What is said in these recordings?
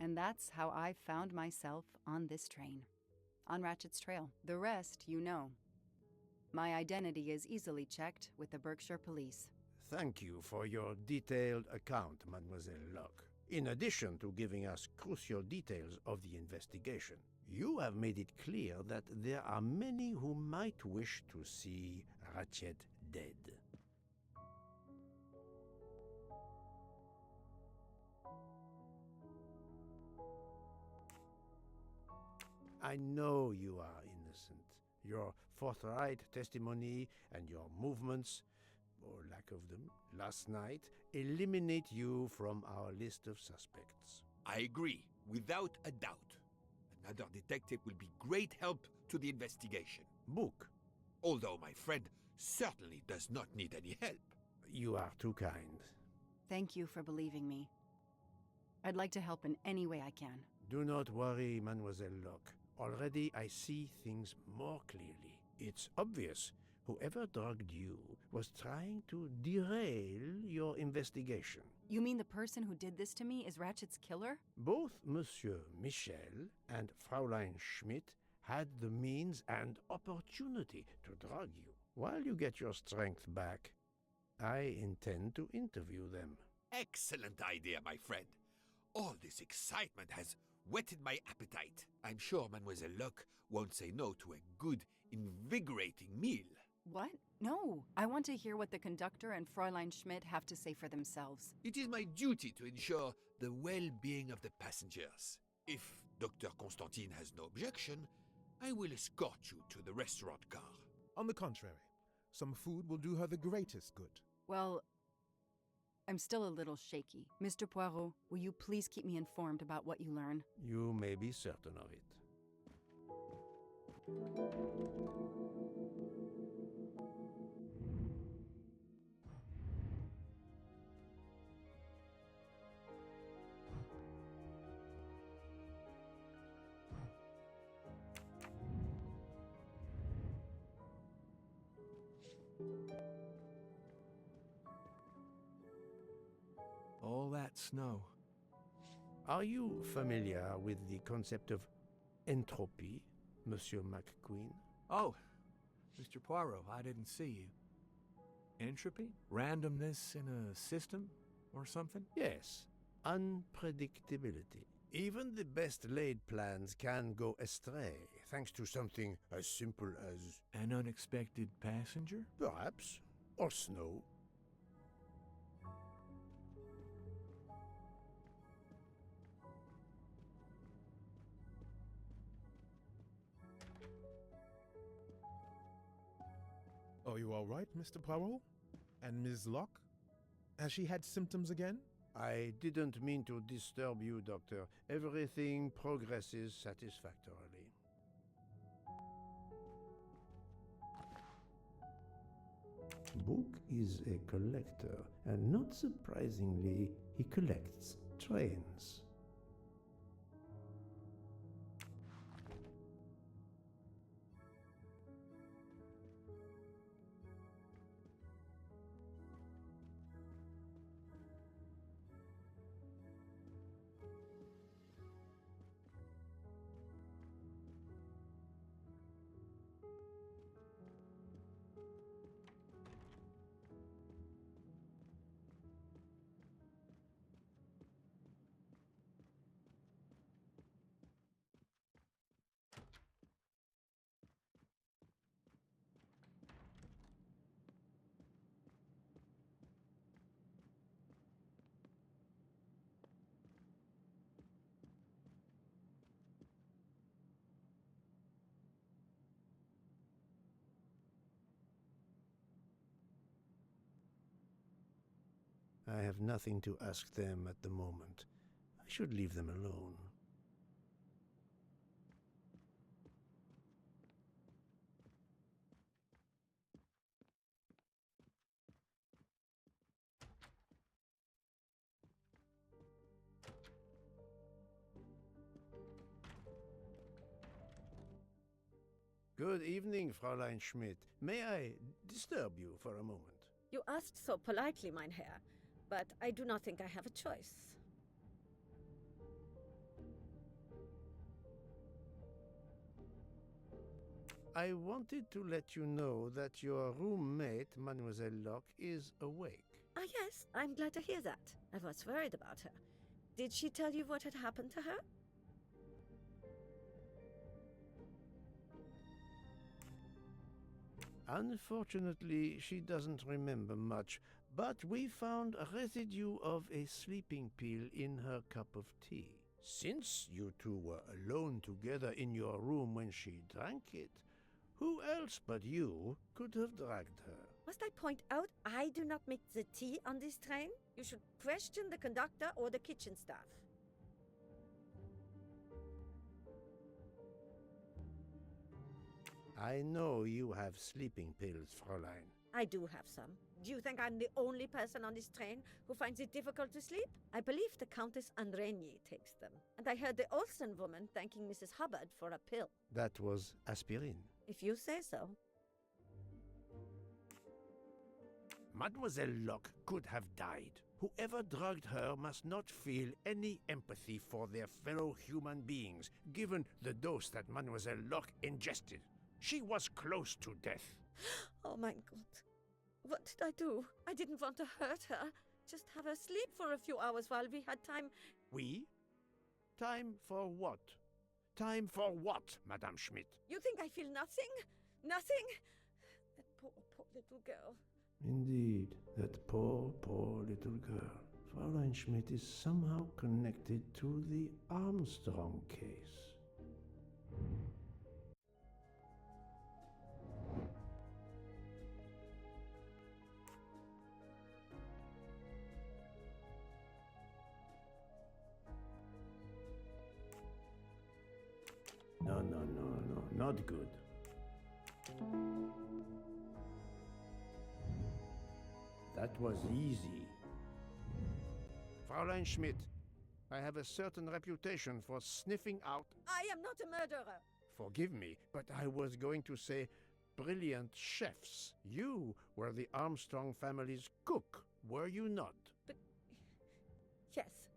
And that's how I found myself on this train, on Ratchett's trail. The rest, you know. My identity is easily checked with the Berkshire Police. Thank you for your detailed account, Mademoiselle Locke. In addition to giving us crucial details of the investigation, you have made it clear that there are many who might wish to see Ratchett dead. I know you are innocent. Your forthright testimony and your movements, or lack of them, last night eliminate you from our list of suspects. I agree, without a doubt. Another detective will be great help to the investigation. Book. Although my friend certainly does not need any help. You are too kind. Thank you for believing me. I'd like to help in any way I can. Do not worry, Mademoiselle Locke. Already I see things more clearly. It's obvious whoever drugged you was trying to derail your investigation. You mean the person who did this to me is Ratchett's killer? Both Monsieur Michel and Fräulein Schmidt had the means and opportunity to drug you. While you get your strength back, I intend to interview them. Excellent idea, my friend. All this excitement has whetted my appetite. I'm sure Mademoiselle Locke won't say no to a good, invigorating meal. What? No. I want to hear what the conductor and Fräulein Schmidt have to say for themselves. It is my duty to ensure the well-being of the passengers. If Dr. Constantine has no objection, I will escort you to the restaurant car. On the contrary, some food will do her the greatest good. Well, I'm still a little shaky. Mr. Poirot, will you please keep me informed about what you learn? You may be certain of it. All that snow. Are you familiar with the concept of entropy, Monsieur McQueen? Oh, Mr. Poirot, I didn't see you. Entropy? Randomness in a system or something? Yes, unpredictability. Even the best laid plans can go astray, thanks to something as simple as... An unexpected passenger? perhaps, or snow. Are you all right, Mr. Poirot? And Ms. Locke? Has she had symptoms again? I didn't mean to disturb you, Doctor. Everything progresses satisfactorily. Book is a collector, and not surprisingly, he collects trains. I have nothing to ask them at the moment. I should leave them alone. Good evening, Fräulein Schmidt. May I disturb you for a moment? You asked so politely, mein Herr, but I do not think I have a choice. I wanted to let you know that your roommate, Mademoiselle Locke, is awake. Ah, yes, I'm glad to hear that. I was worried about her. Did she tell you what had happened to her? Unfortunately, she doesn't remember much, but we found a residue of a sleeping pill in her cup of tea. Since you two were alone together in your room when she drank it, who else but you could have dragged her? Must I point out I do not make the tea on this train? You should question the conductor or the kitchen staff. I know you have sleeping pills, Fräulein. I do have some. Do you think I'm the only person on this train who finds it difficult to sleep? I believe the Countess Andreni takes them. And I heard the Olsen woman thanking Mrs. Hubbard for a pill. That was aspirin. If you say so. Mademoiselle Locke could have died. Whoever drugged her must not feel any empathy for their fellow human beings, given the dose that Mademoiselle Locke ingested. She was close to death. Oh my God. What did I do? I didn't want to hurt her. Just have her sleep for a few hours while we had time. We? Time for what? Time for what, Madame Schmidt? You think I feel nothing? Nothing? That poor, poor little girl. Indeed, that poor, poor little girl. Fräulein Schmidt is somehow connected to the Armstrong case. No, not good. That was easy. Fräulein Schmidt, I have a certain reputation for sniffing out... I am not a murderer. Forgive me, but I was going to say brilliant chefs. You were the Armstrong family's cook, were you not? But... yes.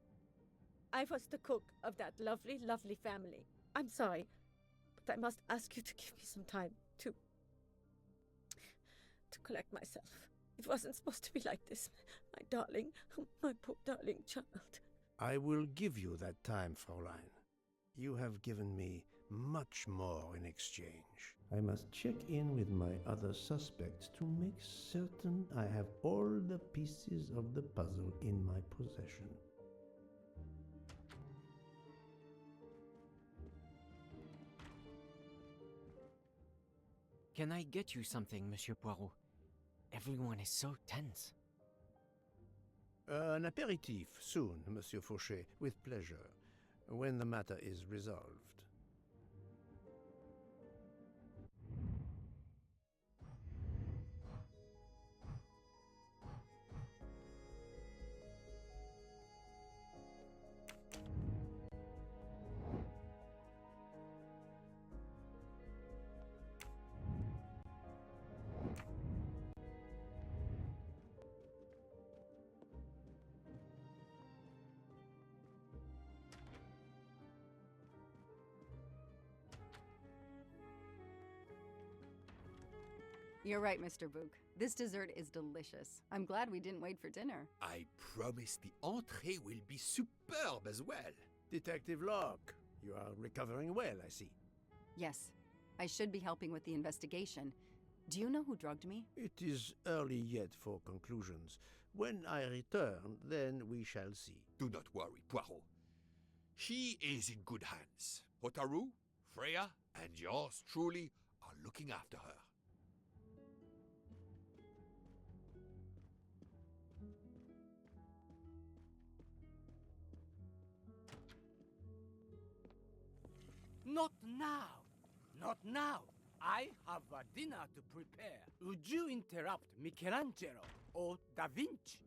I was the cook of that lovely, lovely family. I'm sorry, but I must ask you to give me some time to collect myself. It wasn't supposed to be like this, my darling, my poor darling child. I will give you that time, Fräulein. You have given me much more in exchange. I must check in with my other suspects to make certain I have all the pieces of the puzzle in my possession. Can I get you something, Monsieur Poirot? Everyone is so tense. An aperitif soon, Monsieur Fauchet, with pleasure, when the matter is resolved. You're right, Mr. Book. This dessert is delicious. I'm glad we didn't wait for dinner. I promise the entree will be superb as well. Detective Locke, you are recovering well, I see. Yes, I should be helping with the investigation. Do you know who drugged me? It is early yet for conclusions. When I return, then we shall see. Do not worry, Poirot. She is in good hands. Hotaru, Freya, and yours truly are looking after her. Not now. Not now. I have a dinner to prepare. Would you interrupt Michelangelo or Da Vinci?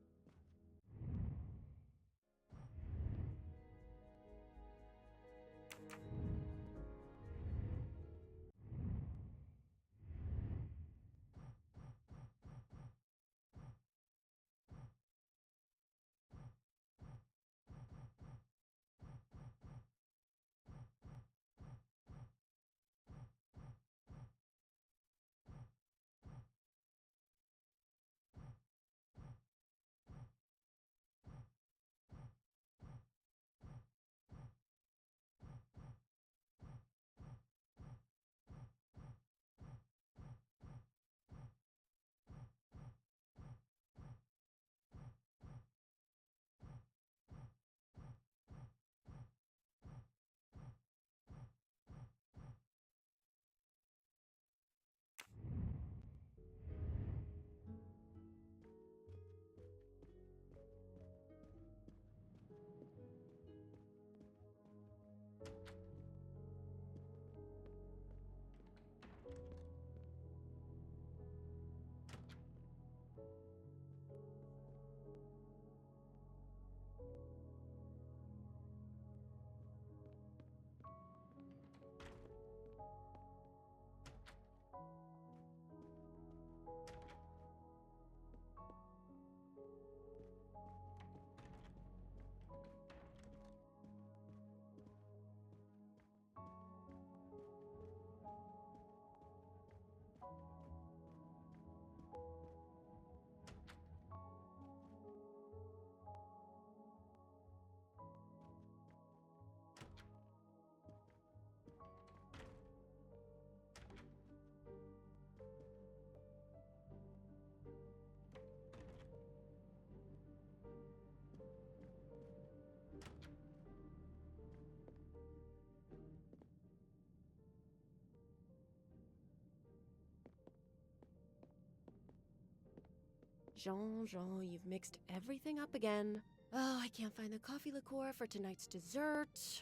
Jean, you've mixed everything up again. Oh, I can't find the coffee liqueur for tonight's dessert.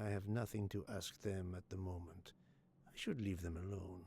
I have nothing to ask them at the moment. I should leave them alone.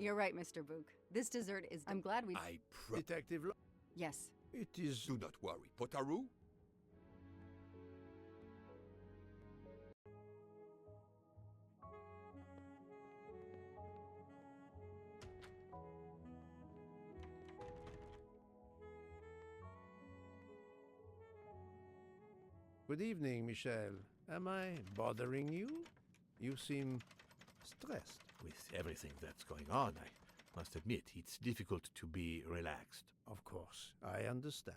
You're right, Mr. Book. This dessert is... I'm glad we... Detective Locke? Yes. It is... Do not worry. Potaroo? Good evening, Michel. Am I bothering you? You seem stressed. With everything that's going on, I must admit, it's difficult to be relaxed. Of course, I understand.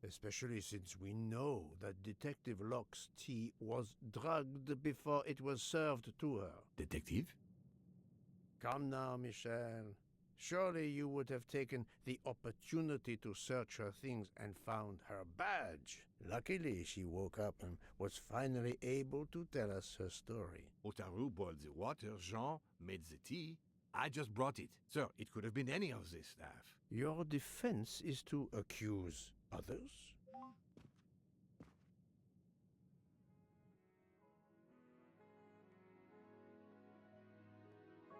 Especially since we know that Detective Locke's tea was drugged before it was served to her. Detective? Come now, Michel. Surely you would have taken the opportunity to search her things and found her badge. Luckily, she woke up and was finally able to tell us her story. Potaroo boiled the water, Jean made the tea. I just brought it. Sir, it could have been any of the staff. Your defense is to accuse others?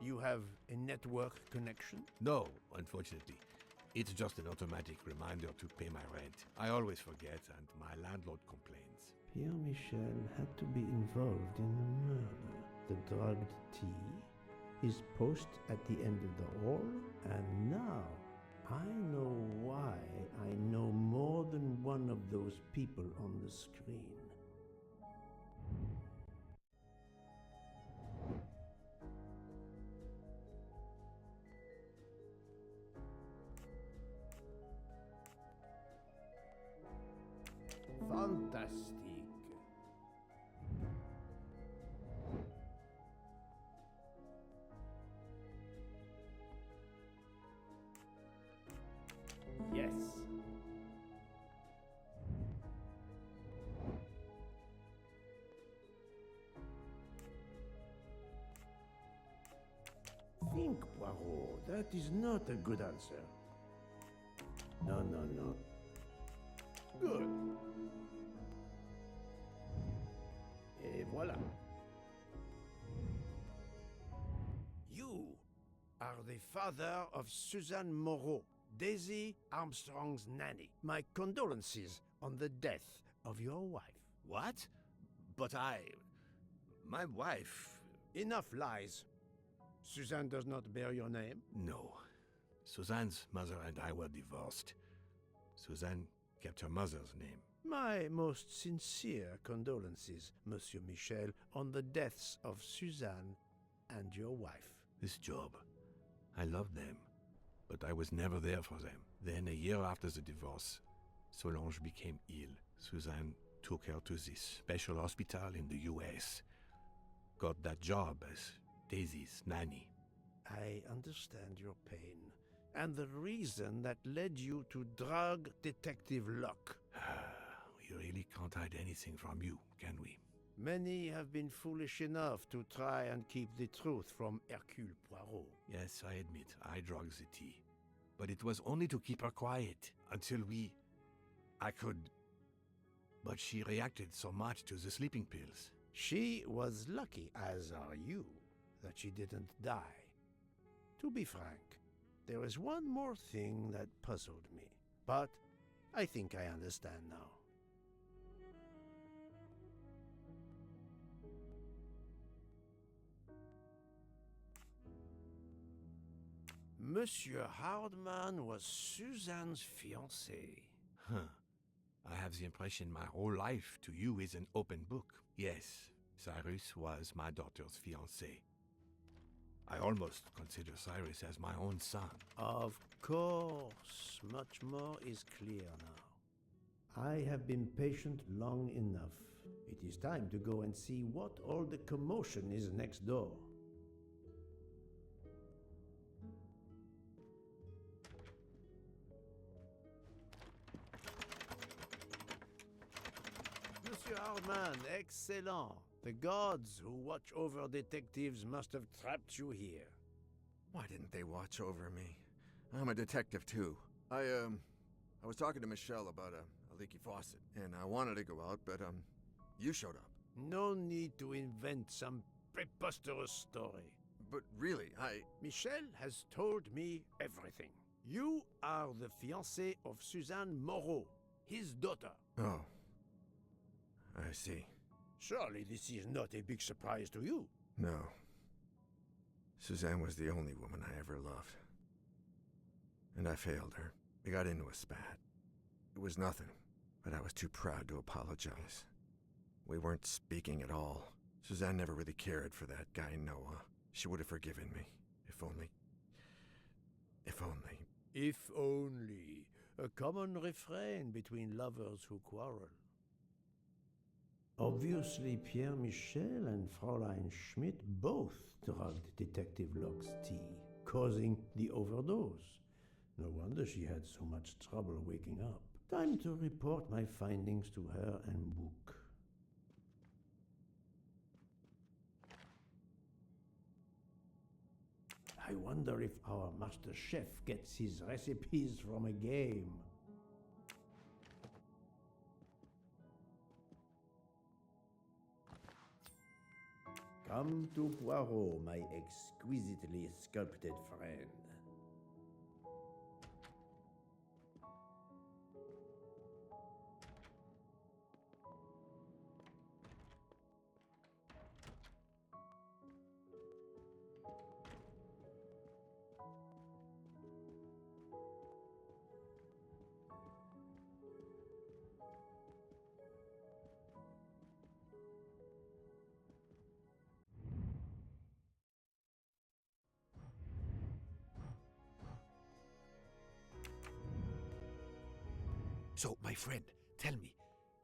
You have a network connection? No, unfortunately. It's just an automatic reminder to pay my rent. I always forget, and my landlord complains. Pierre Michel had to be involved in the murder. The drugged tea, his post at the end of the hall, and now I know why I know more than one of those people on the screen. Fantastic. think, Poirot. That is not a good answer. No, no, no. Good. Et voilà. You are the father of Suzanne Moreau, Daisy Armstrong's nanny. My condolences on the death of your wife. What? But my wife... Enough lies. Suzanne does not bear your name? No. Suzanne's mother and I were divorced. Suzanne kept her mother's name. My most sincere condolences, Monsieur Michel, on the deaths of Suzanne and your wife. This job, I loved them, but I was never there for them. Then, a year after the divorce, Solange became ill. Suzanne took her to this special hospital in the US. Got that job as Daisy's nanny. I understand your pain, and the reason that led you to drug Detective Locke. We really can't hide anything from you, can we? Many have been foolish enough to try and keep the truth from Hercule Poirot. Yes, I admit, I drugged the tea. But it was only to keep her quiet, until I could... But she reacted so much to the sleeping pills. She was lucky, as are you, that she didn't die. To be frank, there is one more thing that puzzled me, but I think I understand now. Monsieur Hardman was Suzanne's fiancé. Huh. I have the impression my whole life to you is an open book. Yes, Cyrus was my daughter's fiancé. I almost consider Cyrus as my own son. Of course, much more is clear now. I have been patient long enough. It is time to go and see what all the commotion is next door. Monsieur Hardman, excellent. The gods who watch over detectives must have trapped you here. Why didn't they watch over me? I'm a detective too. I was talking to Michelle about a leaky faucet, and I wanted to go out, but you showed up. No need to invent some preposterous story. But really, Michel has told me everything. You are the fiancé of Suzanne Moreau, his daughter. Oh. I see. Surely this is not a big surprise to you. No. Suzanne was the only woman I ever loved. And I failed her. We got into a spat. It was nothing, but I was too proud to apologize. We weren't speaking at all. Suzanne never really cared for that guy, Noah. She would have forgiven me. If only... If only... If only. A common refrain between lovers who quarrel. Obviously, Pierre Michel and Fräulein Schmidt both drugged Detective Locke's tea, causing the overdose. No wonder she had so much trouble waking up. Time to report my findings to her and Book. I wonder if our master chef gets his recipes from a game. Come to Poirot, my exquisitely sculpted friend. So, my friend, tell me,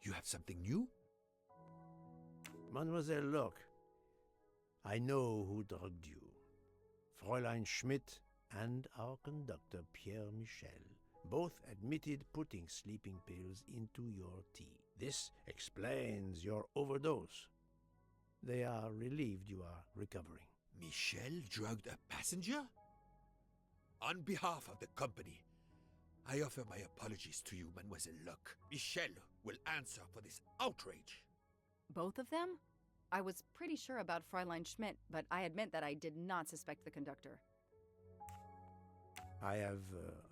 you have something new? Mademoiselle Locke, I know who drugged you. Fräulein Schmidt and our conductor, Pierre Michel, both admitted putting sleeping pills into your tea. This explains your overdose. They are relieved you are recovering. Michel drugged a passenger? On behalf of the company, I offer my apologies to you, Mademoiselle Locke. Michel will answer for this outrage. Both of them? I was pretty sure about Fräulein Schmidt, but I admit that I did not suspect the conductor. I have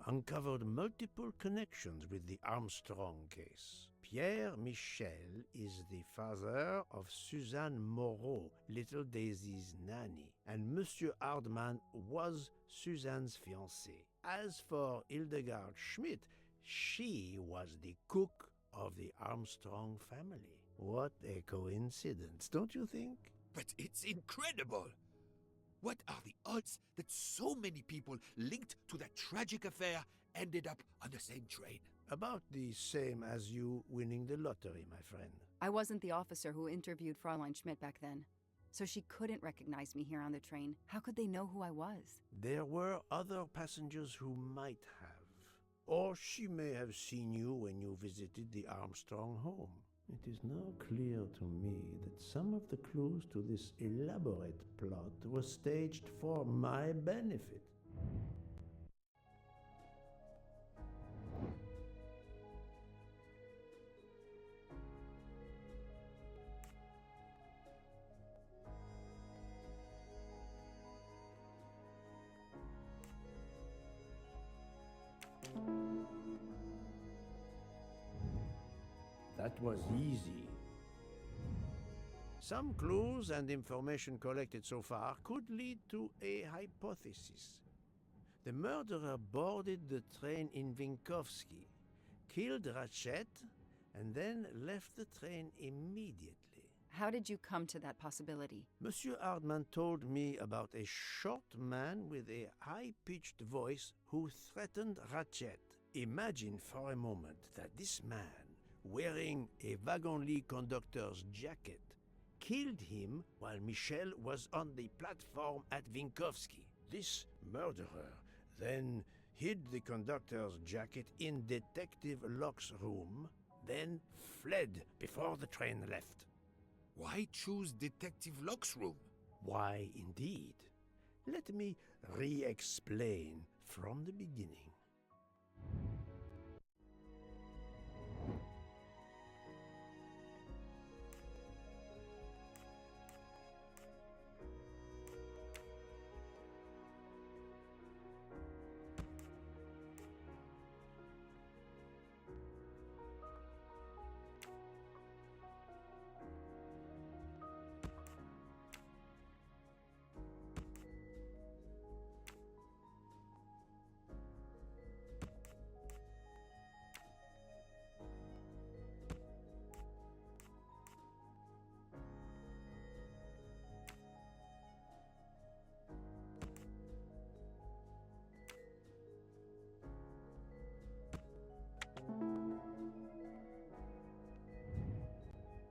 uncovered multiple connections with the Armstrong case. Pierre Michel is the father of Suzanne Moreau, little Daisy's nanny, and Monsieur Hardman was Suzanne's fiancé. As for Hildegard Schmidt, she was the cook of the Armstrong family. What a coincidence, don't you think? But it's incredible! What are the odds that so many people linked to that tragic affair ended up on the same train? About the same as you winning the lottery, my friend. I wasn't the officer who interviewed Fräulein Schmidt back then, so she couldn't recognize me here on the train. How could they know who I was? There were other passengers who might have. Or she may have seen you when you visited the Armstrong home. It is now clear to me that some of the clues to this elaborate plot were staged for my benefit. That was easy. Some clues and information collected so far could lead to a hypothesis. The murderer boarded the train in Vinkovsky, killed Ratchett, and then left the train immediately. How did you come to that possibility? Monsieur Hardman told me about a short man with a high-pitched voice who threatened Ratchett. Imagine for a moment that this man, wearing a wagon-lit conductor's jacket, killed him while Michel was on the platform at Vinkovsky. This murderer then hid the conductor's jacket in Detective Locke's room, then fled before the train left. Why choose Detective Locke's room? Why, indeed. Let me re-explain from the beginning.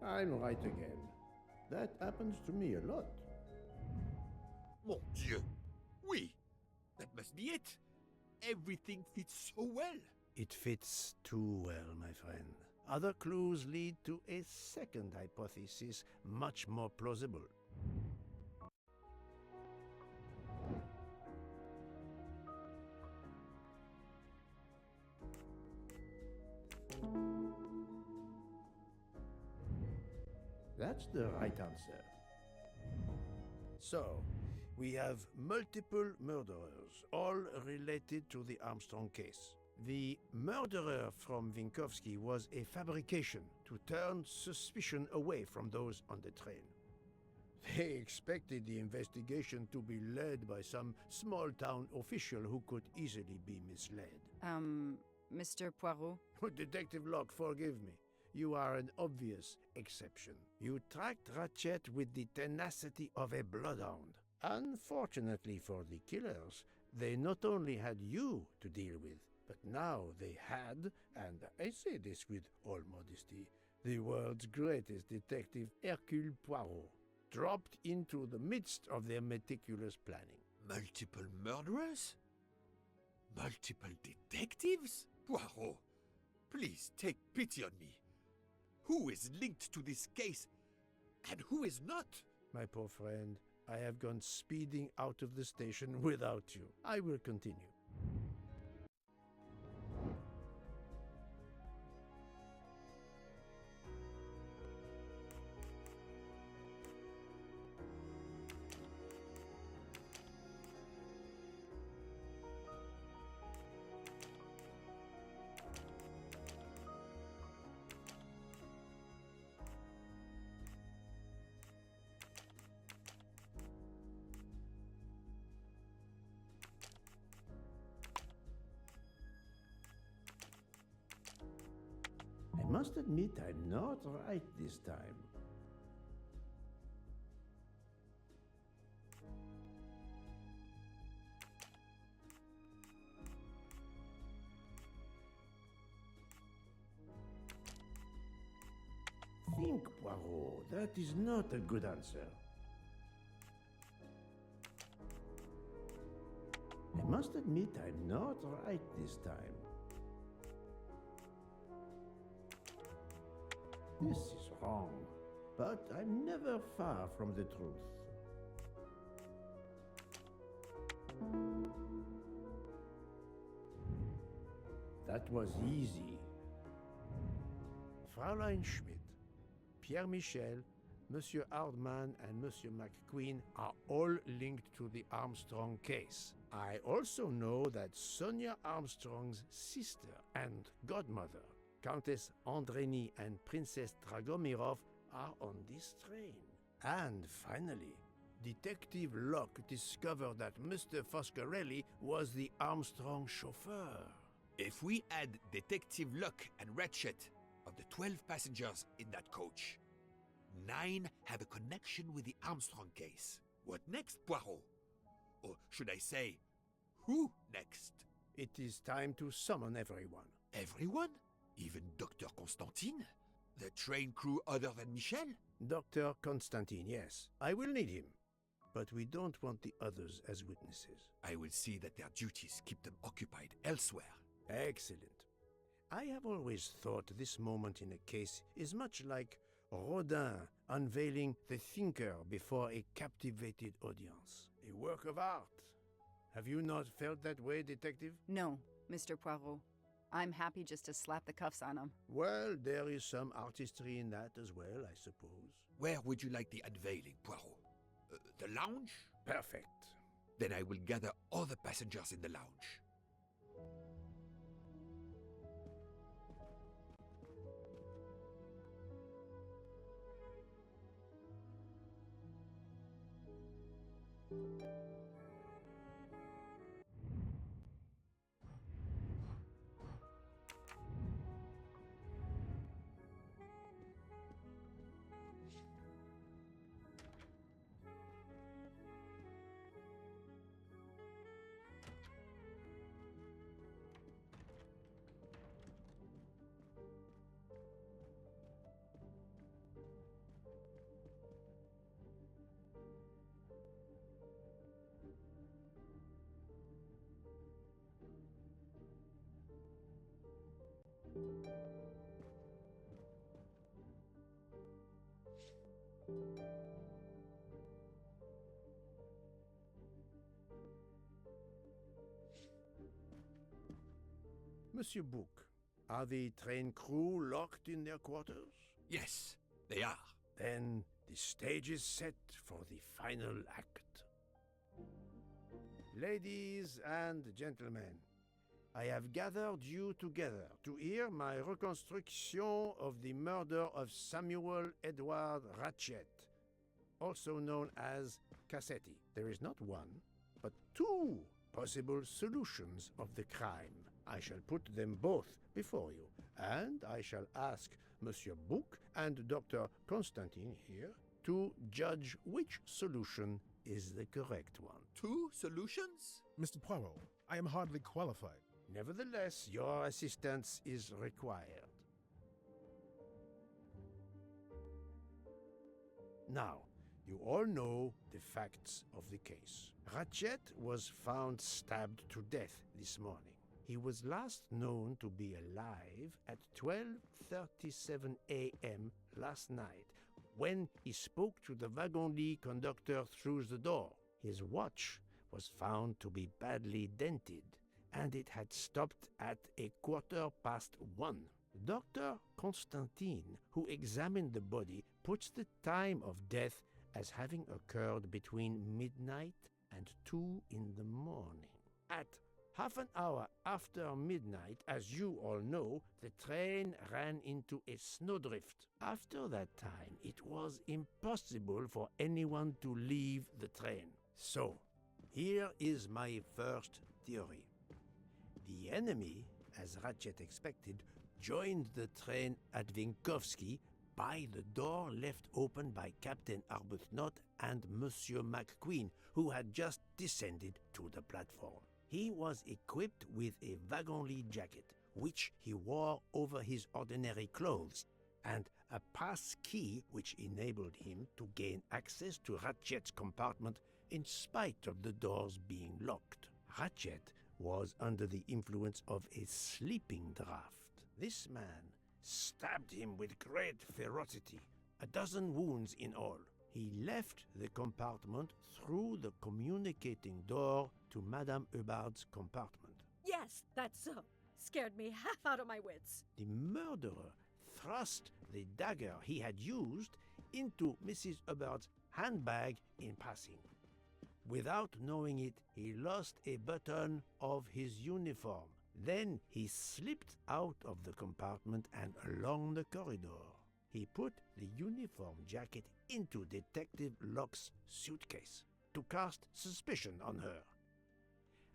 I'm right again. That happens to me a lot. Mon Dieu! Oui! That must be it! Everything fits so well! It fits too well, my friend. Other clues lead to a second hypothesis, much more plausible. That's the right answer. So, we have multiple murderers, all related to the Armstrong case. The murderer from Vinkovsky was a fabrication to turn suspicion away from those on the train. They expected the investigation to be led by some small-town official who could easily be misled. Mr. Poirot? Detective Locke, forgive me. You are an obvious exception. You tracked Ratchett with the tenacity of a bloodhound. Unfortunately for the killers, they not only had you to deal with, but now they had, and I say this with all modesty, the world's greatest detective, Hercule Poirot, dropped into the midst of their meticulous planning. Multiple murderers? Multiple detectives? Poirot, please take pity on me. Who is linked to this case, and who is not? My poor friend, I have gone speeding out of the station without you. I will continue. I must admit I'm not right this time. Think, Poirot. That is not a good answer. I must admit I'm not right this time. This is wrong, but I'm never far from the truth. That was easy. Fräulein Schmidt, Pierre Michel, Monsieur Hardman, and Monsieur McQueen are all linked to the Armstrong case. I also know that Sonia Armstrong's sister and godmother, Countess Andreni and Princess Dragomirov, are on this train. And finally, Detective Locke discovered that Mr. Foscarelli was the Armstrong chauffeur. If we add Detective Locke and Ratchett, of the 12 passengers in that coach, 9 have a connection with the Armstrong case. What next, Poirot? Or should I say, who next? It is time to summon everyone. Everyone? Even Dr. Constantine? The train crew other than Michel? Dr. Constantine, yes. I will need him. But we don't want the others as witnesses. I will see that their duties keep them occupied elsewhere. Excellent. I have always thought this moment in a case is much like Rodin unveiling the thinker before a captivated audience. A work of art. Have you not felt that way, Detective? No, Mr. Poirot. I'm happy just to slap the cuffs on him. Well, there is some artistry in that as well, I suppose. Where would you like the unveiling, Poirot? The lounge? Perfect. Then I will gather all the passengers in the lounge. Monsieur Bouc, are the train crew locked in their quarters? Yes, they are. Then the stage is set for the final act. Ladies and gentlemen, I have gathered you together to hear my reconstruction of the murder of Samuel Edward Ratchett, also known as Cassetti. There is not one, but 2 possible solutions of the crime. I shall put them both before you, and I shall ask Monsieur Bouc and Dr. Constantine here to judge which solution is the correct one. 2 solutions? Mr. Poirot, I am hardly qualified. Nevertheless, your assistance is required. Now, you all know the facts of the case. Ratchett was found stabbed to death this morning. He was last known to be alive at 12:37 a.m. last night, when he spoke to the wagon-lit conductor through the door. His watch was found to be badly dented, and it had stopped at 1:15. Dr. Constantine, who examined the body, puts the time of death as having occurred between midnight and 2 in the morning. At half an hour after midnight, as you all know, the train ran into a snowdrift. After that time, it was impossible for anyone to leave the train. So, here is my first theory. The enemy, as Ratchett expected, joined the train at Vinkovsky by the door left open by Captain Arbuthnot and Monsieur McQueen, who had just descended to the platform. He was equipped with a wagon-lit jacket, which he wore over his ordinary clothes, and a pass key which enabled him to gain access to Ratchett's compartment in spite of the doors being locked. Ratchett was under the influence of a sleeping draught. This man stabbed him with great ferocity, 12 wounds in all. He left the compartment through the communicating door to Madame Hubbard's compartment. Yes, that's so. Scared me half out of my wits. The murderer thrust the dagger he had used into Mrs. Hubbard's handbag in passing. Without knowing it, he lost a button of his uniform. Then he slipped out of the compartment and along the corridor. He put the uniform jacket into Detective Locke's suitcase to cast suspicion on her.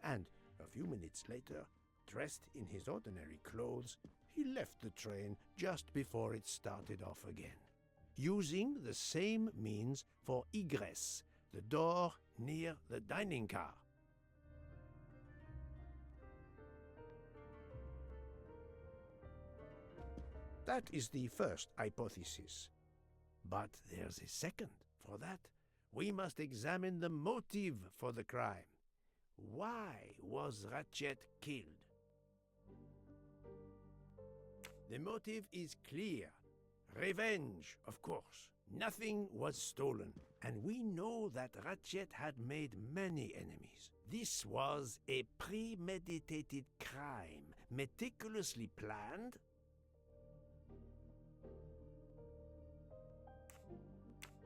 And a few minutes later, dressed in his ordinary clothes, he left the train just before it started off again, using the same means for egress, the door near the dining car. That is the first hypothesis. But there's a second. For that, we must examine the motive for the crime. Why was Ratchett killed? The motive is clear. Revenge, of course. Nothing was stolen, and we know that Ratchett had made many enemies. This was a premeditated crime, meticulously planned.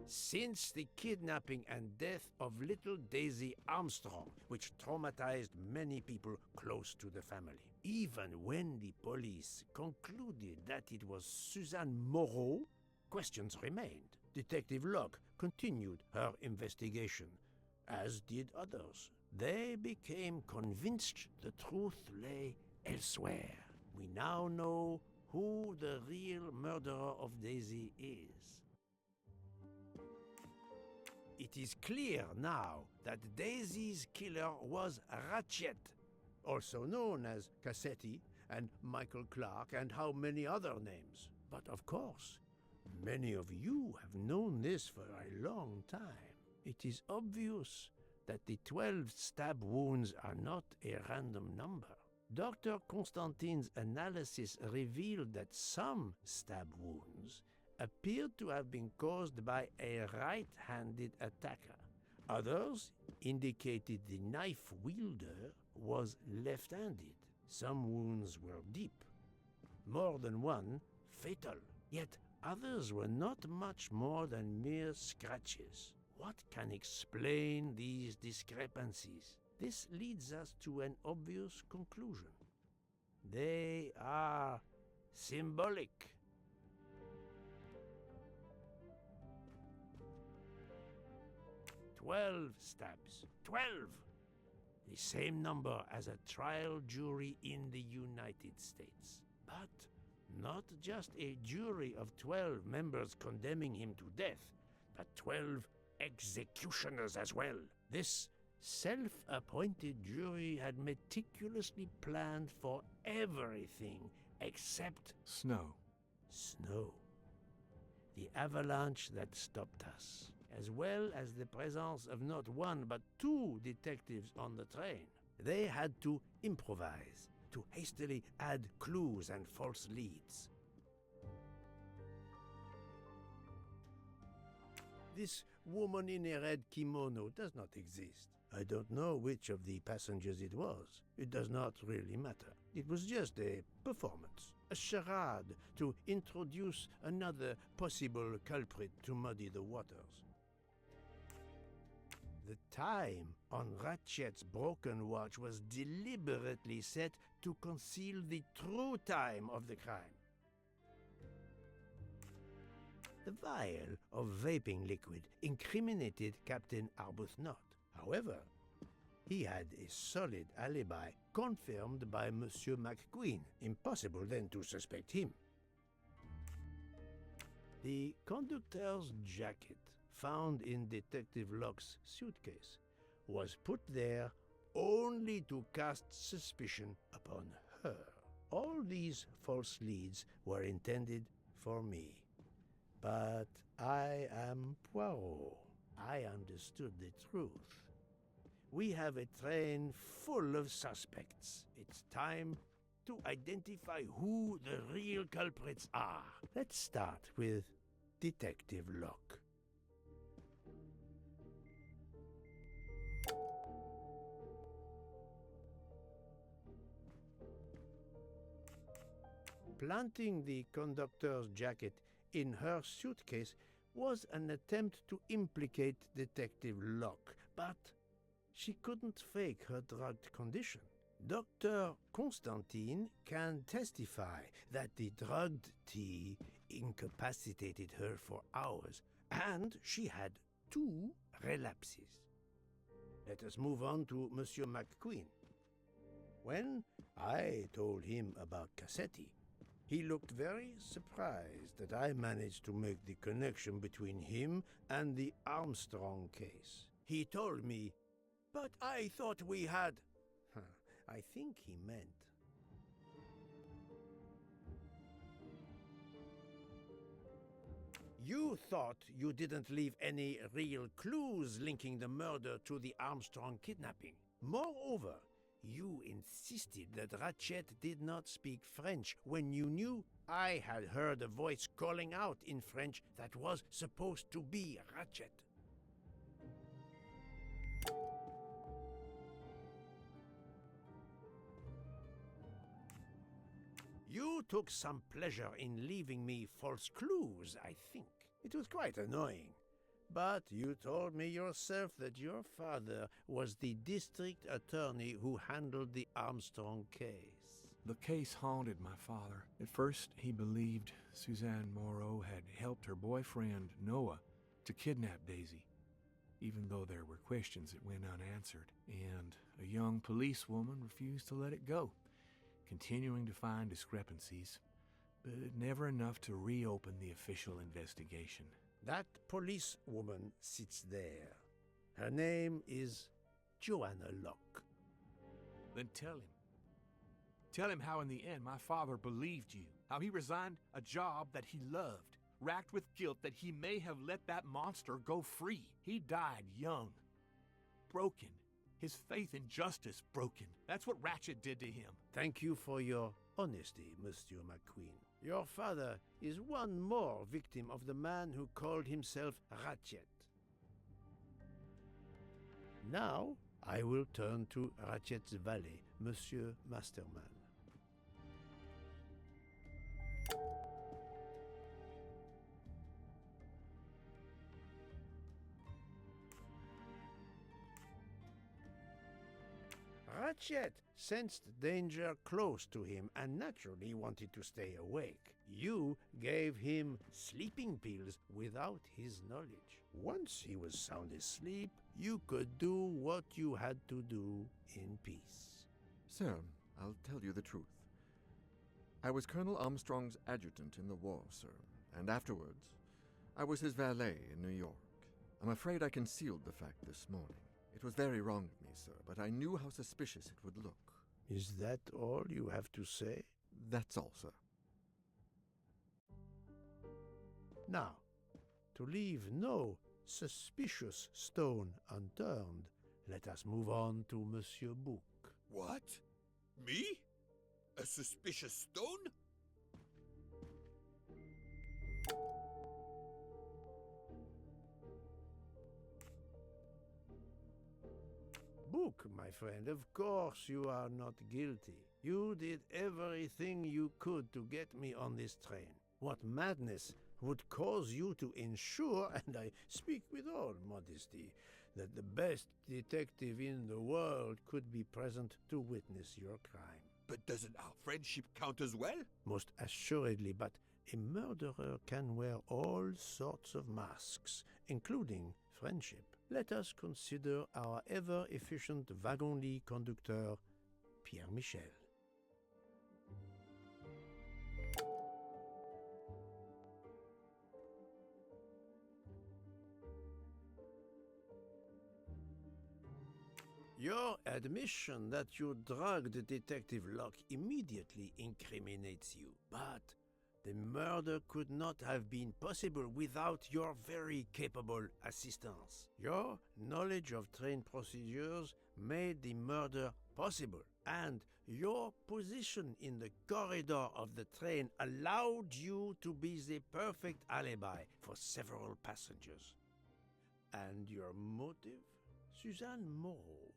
Since the kidnapping and death of little Daisy Armstrong, which traumatized many people close to the family. Even when the police concluded that it was Suzanne Moreau, questions remained. Detective Locke continued her investigation, as did others. They became convinced the truth lay elsewhere. We now know who the real murderer of Daisy is. It is clear now that Daisy's killer was Ratchett, also known as Cassetti and Michael Clark and how many other names. But of course, many of you have known this for a long time. It is obvious that the 12 stab wounds are not a random number. Dr. Constantine's analysis revealed that some stab wounds appeared to have been caused by a right-handed attacker. Others indicated the knife wielder was left-handed. Some wounds were deep, more than one fatal, yet others were not much more than mere scratches. What can explain these discrepancies? This leads us to an obvious conclusion. They are symbolic. 12 stabs. 12! The same number as a trial jury in the United States. But not just a jury of 12 members condemning him to death, but 12 executioners as well. This self-appointed jury had meticulously planned for everything except Snow. snow. The avalanche that stopped us, as well as the presence of not one but 2 detectives on the train. They had to improvise, to hastily add clues and false leads. This woman in a red kimono does not exist. I don't know which of the passengers it was. It does not really matter. It was just a performance, a charade to introduce another possible culprit to muddy the waters. The time on Ratchett's broken watch was deliberately set to conceal the true time of the crime. The vial of vaping liquid incriminated Captain Arbuthnot. However, he had a solid alibi confirmed by Monsieur McQueen. Impossible then to suspect him. The conductor's jacket found in Detective Locke's suitcase was put there only to cast suspicion upon her. All these false leads were intended for me. But I am Poirot. I understood the truth. We have a train full of suspects. It's time to identify who the real culprits are. Let's start with Detective Locke. Planting the conductor's jacket in her suitcase was an attempt to implicate Detective Locke, but she couldn't fake her drugged condition. Dr. Constantine can testify that the drugged tea incapacitated her for hours, and she had 2 relapses. Let us move on to Monsieur McQueen. When I told him about Cassetti, he looked very surprised that I managed to make the connection between him and the Armstrong case. He told me, "But I thought we had..." I think he meant... You thought you didn't leave any real clues linking the murder to the Armstrong kidnapping. Moreover, you insisted that Ratchett did not speak French when you knew I had heard a voice calling out in French that was supposed to be Ratchett. You took some pleasure in leaving me false clues, I think. It was quite annoying. But you told me yourself that your father was the district attorney who handled the Armstrong case. The case haunted my father. At first, he believed Suzanne Moreau had helped her boyfriend, Noah, to kidnap Daisy, even though there were questions that went unanswered, and a young policewoman refused to let it go, continuing to find discrepancies, but never enough to reopen the official investigation. That policewoman sits there. Her name is Joanna Locke. Then tell him. Tell him how in the end my father believed you, how he resigned a job that he loved, racked with guilt that he may have let that monster go free. He died young, broken, his faith in justice broken. That's what Ratchett did to him. Thank you for your honesty, Monsieur McQueen. Your father is one more victim of the man who called himself Ratchett. Now, I will turn to Ratchett's valet, Monsieur Masterman. Ratchett sensed danger close to him and naturally wanted to stay awake. You gave him sleeping pills without his knowledge. Once he was sound asleep, you could do what you had to do in peace. Sir, I'll tell you the truth. I was Colonel Armstrong's adjutant in the war, sir, and afterwards, I was his valet in New York. I'm afraid I concealed the fact this morning. It was very wrong of me, sir, but I knew how suspicious it would look. Is that all you have to say? That's all, sir. Now, to leave no suspicious stone unturned, let us move on to Monsieur Bouc. What? Me? A suspicious stone? book, my friend. Of course you are not guilty. You did everything you could to get me on this train. What madness would cause you to ensure, and I speak with all modesty, that the best detective in the world could be present to witness your crime? But doesn't our friendship count as well? Most assuredly, but a murderer can wear all sorts of masks, including friendship. Let us consider our ever-efficient wagon-lit conductor, Pierre Michel. Your admission that you drugged Detective Locke immediately incriminates you, but the murder could not have been possible without your very capable assistance. Your knowledge of train procedures made the murder possible, and your position in the corridor of the train allowed you to be the perfect alibi for several passengers. And your motive? Suzanne Moreau,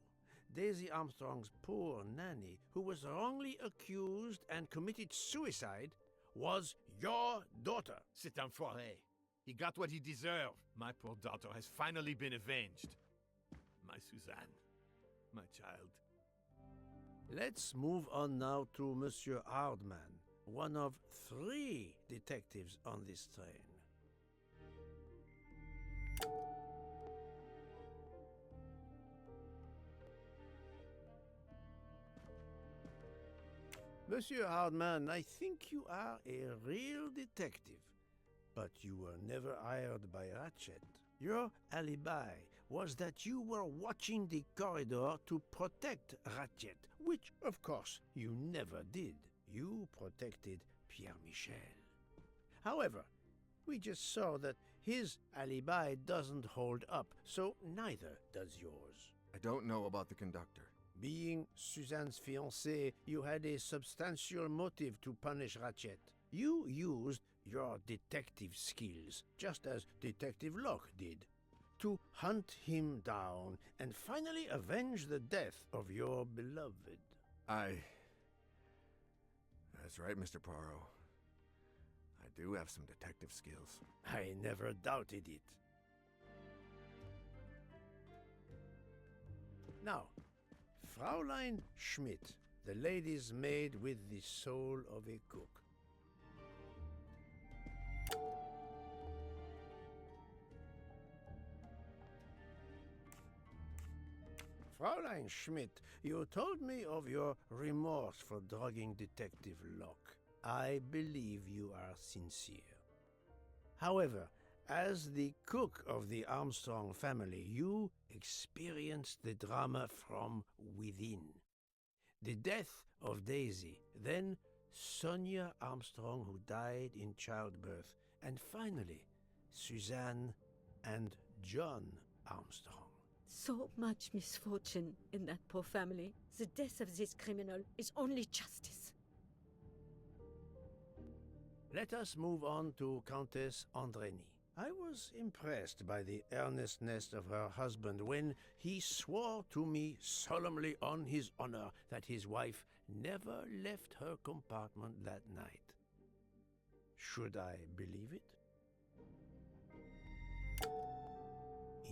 Daisy Armstrong's poor nanny, who was wrongly accused and committed suicide, was your daughter. C'est un foiré. He got what he deserved. My poor daughter has finally been avenged. My Suzanne. My child. Let's move on now to Monsieur Hardman, one of 3 detectives on this train. Monsieur Hardman, I think you are a real detective, but you were never hired by Ratchett. Your alibi was that you were watching the corridor to protect Ratchett, which, of course, you never did. You protected Pierre Michel. However, we just saw that his alibi doesn't hold up, so neither does yours. I don't know about the conductor. Being Suzanne's fiancé, you had a substantial motive to punish Ratchett. You used your detective skills, just as Detective Locke did, to hunt him down and finally avenge the death of your beloved. That's right, Mr. Poirot. I do have some detective skills. I never doubted it. Now, Fraulein Schmidt, the lady's maid with the soul of a cook. Fraulein Schmidt, you told me of your remorse for drugging Detective Locke. I believe you are sincere. However, as the cook of the Armstrong family, you experienced the drama from within. The death of Daisy, then Sonia Armstrong, who died in childbirth, and finally Suzanne and John Armstrong. So much misfortune in that poor family. The death of this criminal is only justice. Let us move on to Countess Andreni. I was impressed by the earnestness of her husband when he swore to me solemnly on his honor that his wife never left her compartment that night. Should I believe it?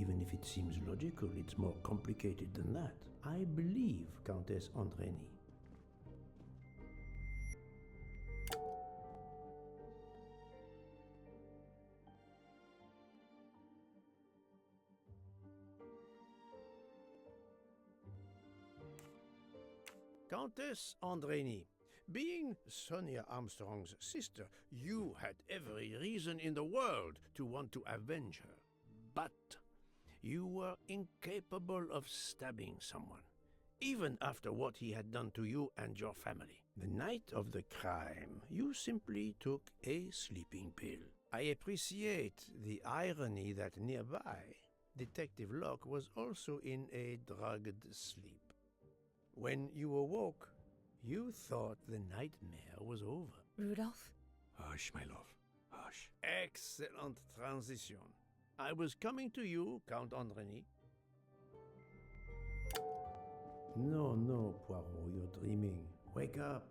Even if it seems logical, it's more complicated than that. I believe Countess Andreni. Countess Andreni, being Sonia Armstrong's sister, you had every reason in the world to want to avenge her. But you were incapable of stabbing someone, even after what he had done to you and your family. The night of the crime, you simply took a sleeping pill. I appreciate the irony that nearby, Detective Locke was also in a drugged sleep. When you awoke, you thought the nightmare was over. Rudolph? Hush, my love. Hush. Excellent transition. I was coming to you, Count Andreni. No, no, Poirot, you're dreaming. Wake up.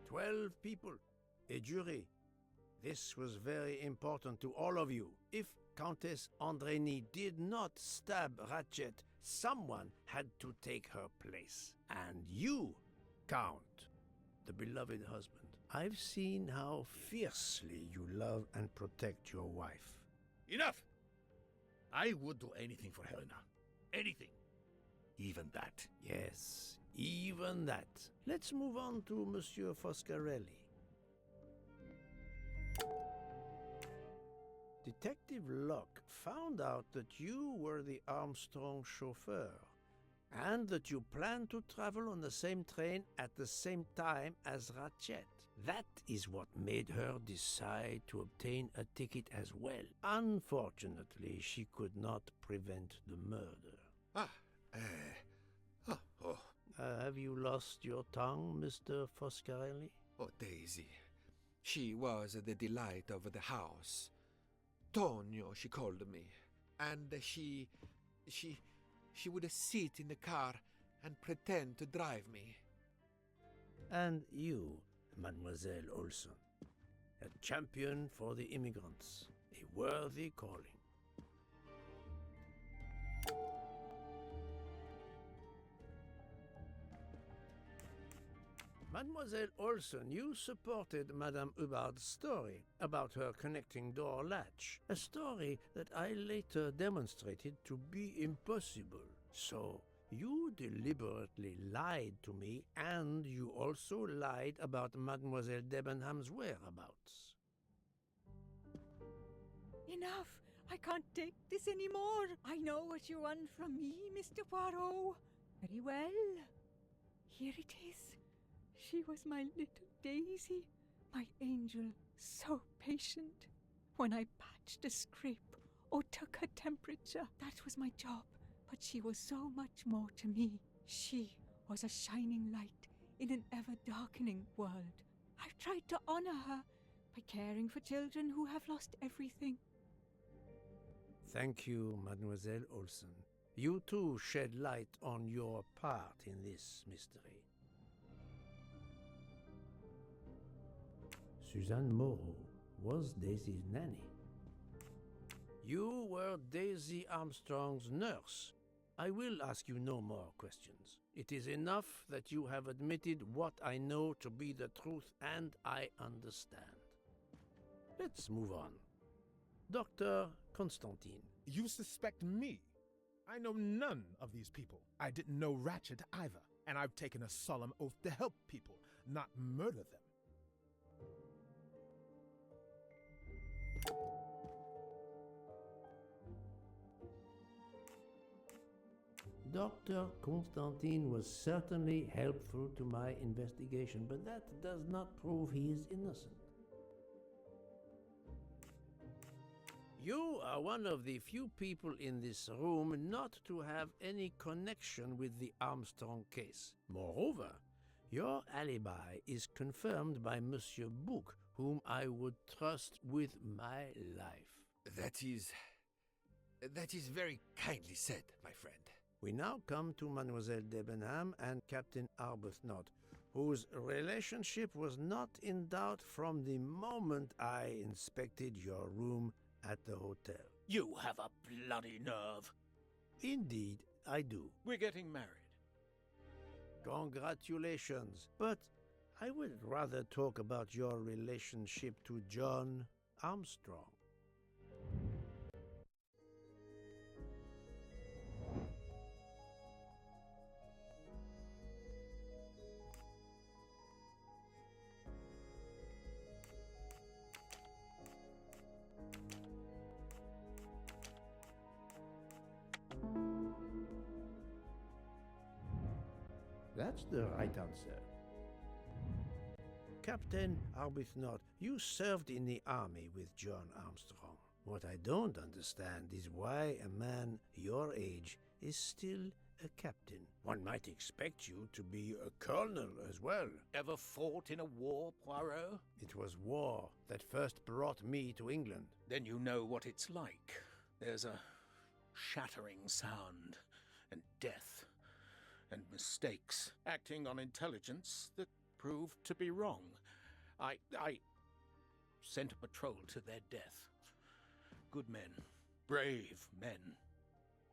"12 people, a jury. This was very important to all of you. If Countess Andrény did not stab Ratchett, someone had to take her place. And you, Count, the beloved husband. I've seen how fiercely you love and protect your wife. Enough! I would do anything for Helena. Anything. Even that. Yes, even that. Let's move on to Monsieur Foscarelli. Detective Locke found out that you were the Armstrong chauffeur, and that you planned to travel on the same train at the same time as Ratchett. That is what made her decide to obtain a ticket as well. Unfortunately, she could not prevent the murder. Have you lost your tongue, Mr. Foscarelli? Oh, Daisy. She was the delight of the house. Tonio, she called me. And she would sit in the car and pretend to drive me. And you, Mademoiselle Olson, a champion for the immigrants, a worthy calling. Mademoiselle Olson, you supported Madame Hubbard's story about her connecting door latch, a story that I later demonstrated to be impossible. So, you deliberately lied to me, and you also lied about Mademoiselle Debenham's whereabouts. Enough! I can't take this anymore. I know what you want from me, Mr. Poirot. Very well. Here it is. She was my little Daisy, my angel, so patient. When I patched a scrape or took her temperature, that was my job. But she was so much more to me. She was a shining light in an ever-darkening world. I've tried to honor her by caring for children who have lost everything. Thank you, Mademoiselle Olson. You too shed light on your part in this mystery. Suzanne Moreau was Daisy's nanny. You were Daisy Armstrong's nurse. I will ask you no more questions. It is enough that you have admitted what I know to be the truth, and I understand. Let's move on. Dr. Constantine. You suspect me? I know none of these people. I didn't know Ratchett either, and I've taken a solemn oath to help people, not murder them. Dr. Constantine was certainly helpful to my investigation, but that does not prove he is innocent. You are one of the few people in this room not to have any connection with the Armstrong case. Moreover, your alibi is confirmed by Monsieur Bouc, whom I would trust with my life. That is very kindly said, my friend. We now come to Mademoiselle Debenham and Captain Arbuthnot, whose relationship was not in doubt from the moment I inspected your room at the hotel. You have a bloody nerve. Indeed, I do. We're getting married. Congratulations. But I would rather talk about your relationship to John Armstrong. That's the right answer. Captain Arbuthnot, you served in the army with John Armstrong. What I don't understand is why a man your age is still a captain. One might expect you to be a colonel as well. Ever fought in a war, Poirot? It was war that first brought me to England. Then you know what it's like. There's a shattering sound, and death, and mistakes, acting on intelligence that proved to be wrong. I sent a patrol to their death. Good men, brave men,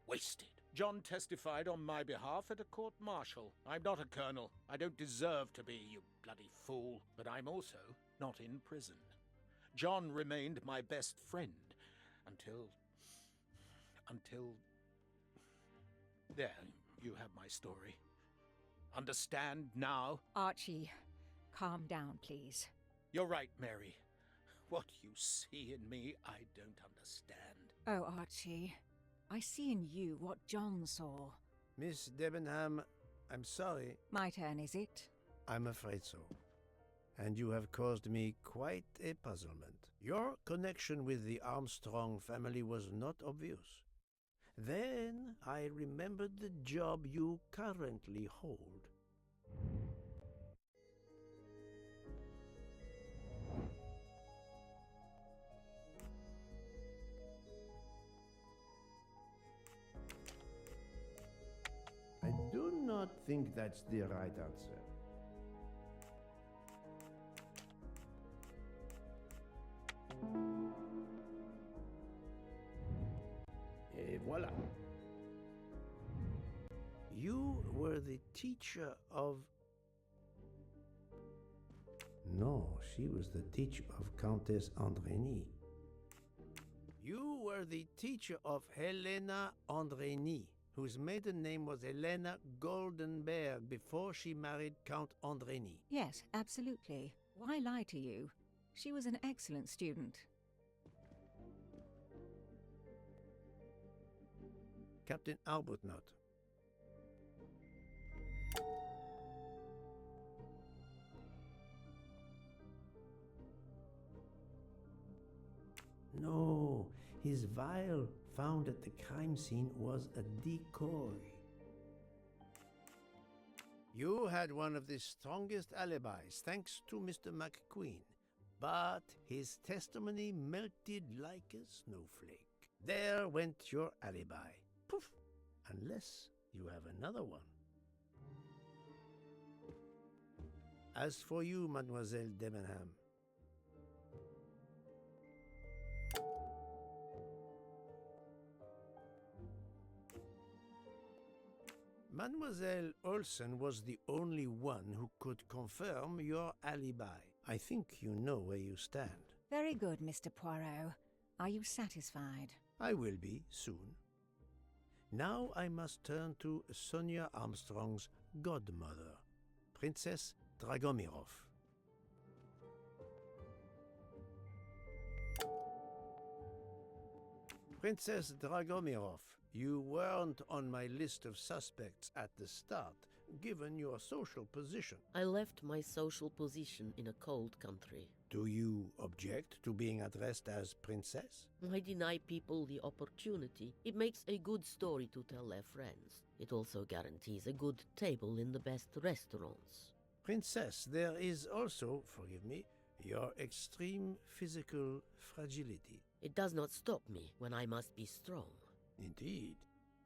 wasted. John testified on my behalf at a court-martial. I'm not a colonel. I don't deserve to be, you bloody fool. But I'm also not in prison. John remained my best friend until... There, you have my story. Understand now? Archie, calm down, please. You're right, Mary. What you see in me, I don't understand. Oh, Archie, I see in you what John saw. Miss Debenham, I'm sorry. My turn, is it? I'm afraid so. And you have caused me quite a puzzlement. Your connection with the Armstrong family was not obvious. Then I remembered the job you currently hold. I do not think that's the right answer. Et voilà. You were the teacher of... No, she was the teacher of Countess Andrény. You were the teacher of Helena Andrény, whose maiden name was Helena Goldenberg before she married Count Andrény. Yes, absolutely. Why lie to you? She was an excellent student. Captain Arbuthnot. No, his vial found at the crime scene was a decoy. You had one of the strongest alibis, thanks to Mr. McQueen, but his testimony melted like a snowflake. There went your alibi. Poof! Unless you have another one. As for you, Mademoiselle Debenham, Mademoiselle Olsen was the only one who could confirm your alibi. I think you know where you stand. Very good, Mr. Poirot. Are you satisfied? I will be soon. Now I must turn to Sonia Armstrong's godmother, Princess Dragomirov. Princess Dragomirov, you weren't on my list of suspects at the start, given your social position. I left my social position in a cold country. Do you object to being addressed as princess? I deny people the opportunity. It makes a good story to tell their friends. It also guarantees a good table in the best restaurants. Princess, there is also, forgive me, your extreme physical fragility. It does not stop me when I must be strong. Indeed.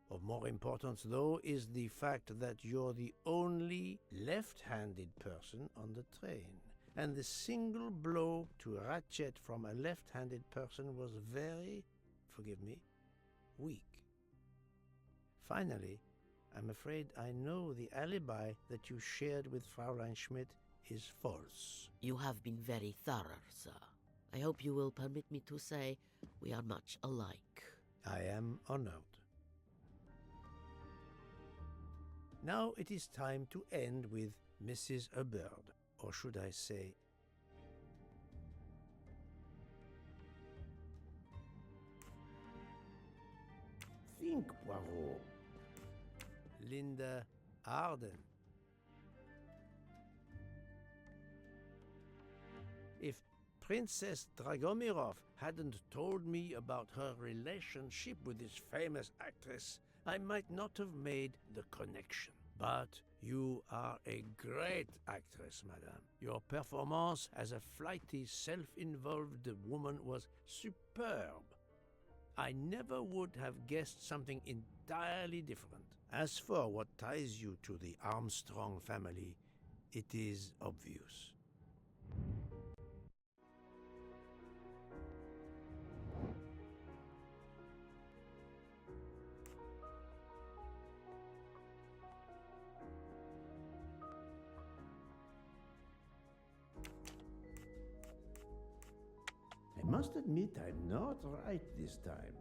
Of more importance, though, is the fact that you're the only left-handed person on the train. And the single blow to Ratchett from a left-handed person was very, forgive me, weak. Finally, I'm afraid I know the alibi that you shared with Fraulein Schmidt is false. You have been very thorough, sir. I hope you will permit me to say we are much alike. I am honored. Now it is time to end with Mrs. Hubbard, or should I say, think, Poirot. Linda Arden. If Princess Dragomirov hadn't told me about her relationship with this famous actress, I might not have made the connection. But you are a great actress, madame. Your performance as a flighty, self-involved woman was superb. I never would have guessed something entirely different. As for what ties you to the Armstrong family, it is obvious. I must admit I'm not right this time.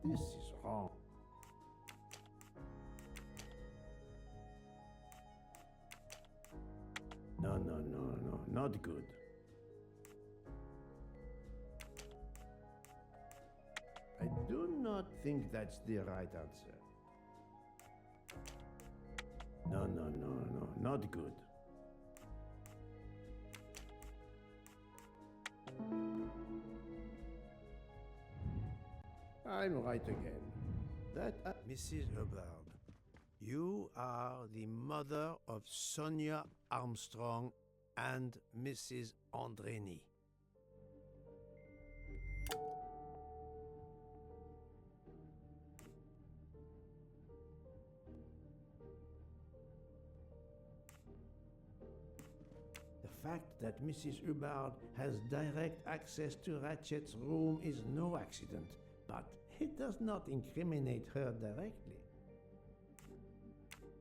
This is wrong. No, not good. I do not think that's the right answer. No, not good. I'm right again. Mrs. Hubbard, you are the mother of Sonia Armstrong and Mrs. Andreni. The fact that Mrs. Hubbard has direct access to Ratchett's room is no accident, but it does not incriminate her directly.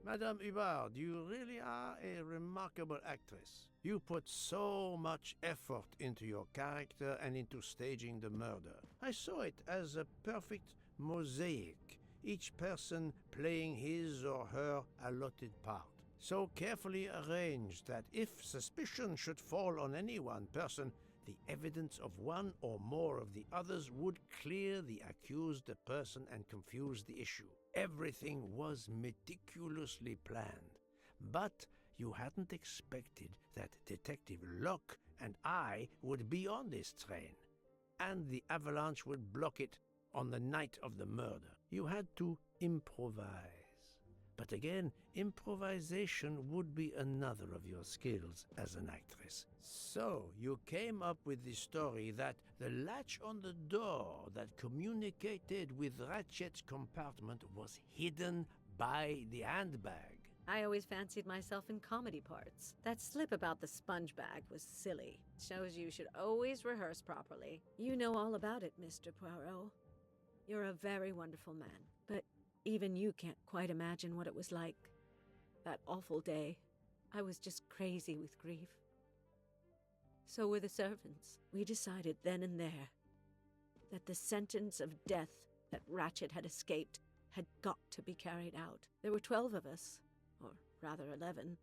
Madame Hubbard, you really are a remarkable actress. You put so much effort into your character and into staging the murder. I saw it as a perfect mosaic, each person playing his or her allotted part. So carefully arranged that if suspicion should fall on any one person, the evidence of one or more of the others would clear the accused person and confuse the issue. Everything was meticulously planned. But you hadn't expected that Detective Locke and I would be on this train, and the avalanche would block it on the night of the murder. You had to improvise. But again, improvisation would be another of your skills as an actress. So you came up with the story that the latch on the door that communicated with Ratchett's compartment was hidden by the handbag. I always fancied myself in comedy parts. That slip about the sponge bag was silly. Shows you should always rehearse properly. You know all about it, Mr. Poirot. You're a very wonderful man, but even you can't quite imagine what it was like. That awful day, I was just crazy with grief. So were the servants. We decided then and there that the sentence of death that Ratchett had escaped had got to be carried out. There were 12 of us, or rather 11.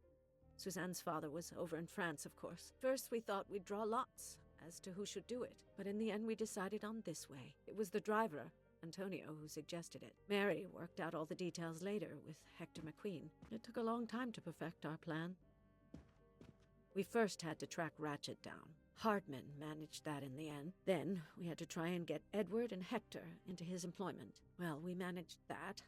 Suzanne's father was over in France, of course. First we thought we'd draw lots as to who should do it, but in the end we decided on this way. It was the driver, Antonio, who suggested it. Mary worked out all the details later with Hector McQueen. It took a long time to perfect our plan. We first had to track Ratchett down. Hardman managed that in the end. Then we had to try and get Edward and Hector into his employment. Well, we managed that.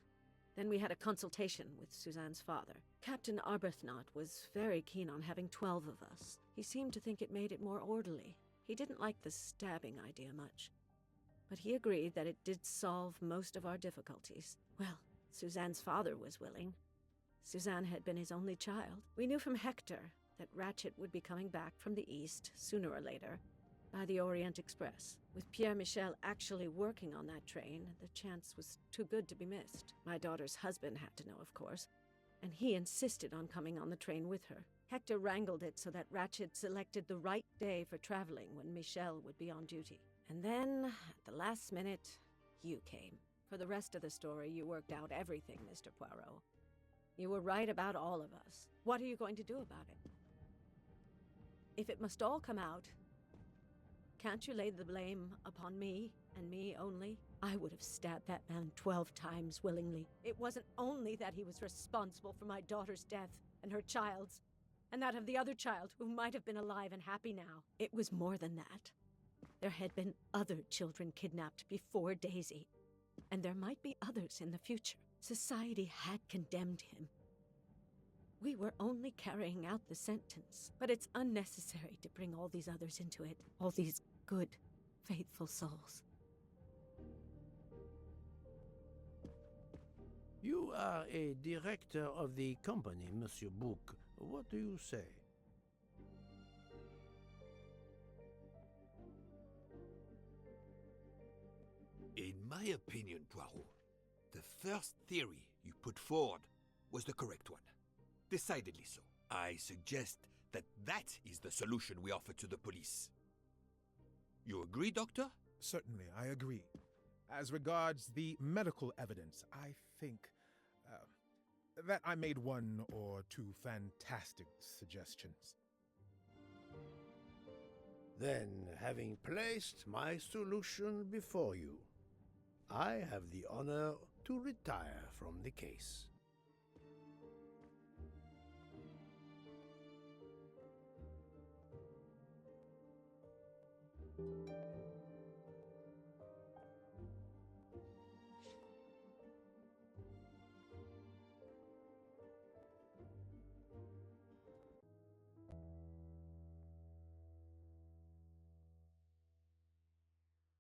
Then we had a consultation with Suzanne's father. Captain Arbuthnot was very keen on having 12 of us. He seemed to think it made it more orderly. He didn't like the stabbing idea much, but he agreed that it did solve most of our difficulties. Well, Suzanne's father was willing. Suzanne had been his only child. We knew from Hector that Ratchett would be coming back from the east sooner or later by the Orient Express. With Pierre Michel actually working on that train, the chance was too good to be missed. My daughter's husband had to know, of course, and he insisted on coming on the train with her. Hector wrangled it so that Ratchett selected the right day for traveling when Michel would be on duty. And then, at the last minute, you came. For the rest of the story, you worked out everything, Mr. Poirot. You were right about all of us. What are you going to do about it? If it must all come out, can't you lay the blame upon me, and me only? I would have stabbed that man 12 times willingly. It wasn't only that he was responsible for my daughter's death and her child's, and that of the other child who might have been alive and happy now. It was more than that. There had been other children kidnapped before Daisy, and there might be others in the future. Society had condemned him. We were only carrying out the sentence, but it's unnecessary to bring all these others into it, all these good, faithful souls. You are a director of the company, Monsieur Bouc. What do you say? In my opinion, Poirot, the first theory you put forward was the correct one. Decidedly so. I suggest that that is the solution we offer to the police. You agree, Doctor? Certainly, I agree. As regards the medical evidence, I think that I made one or two fantastic suggestions. Then, having placed my solution before you, I have the honor to retire from the case.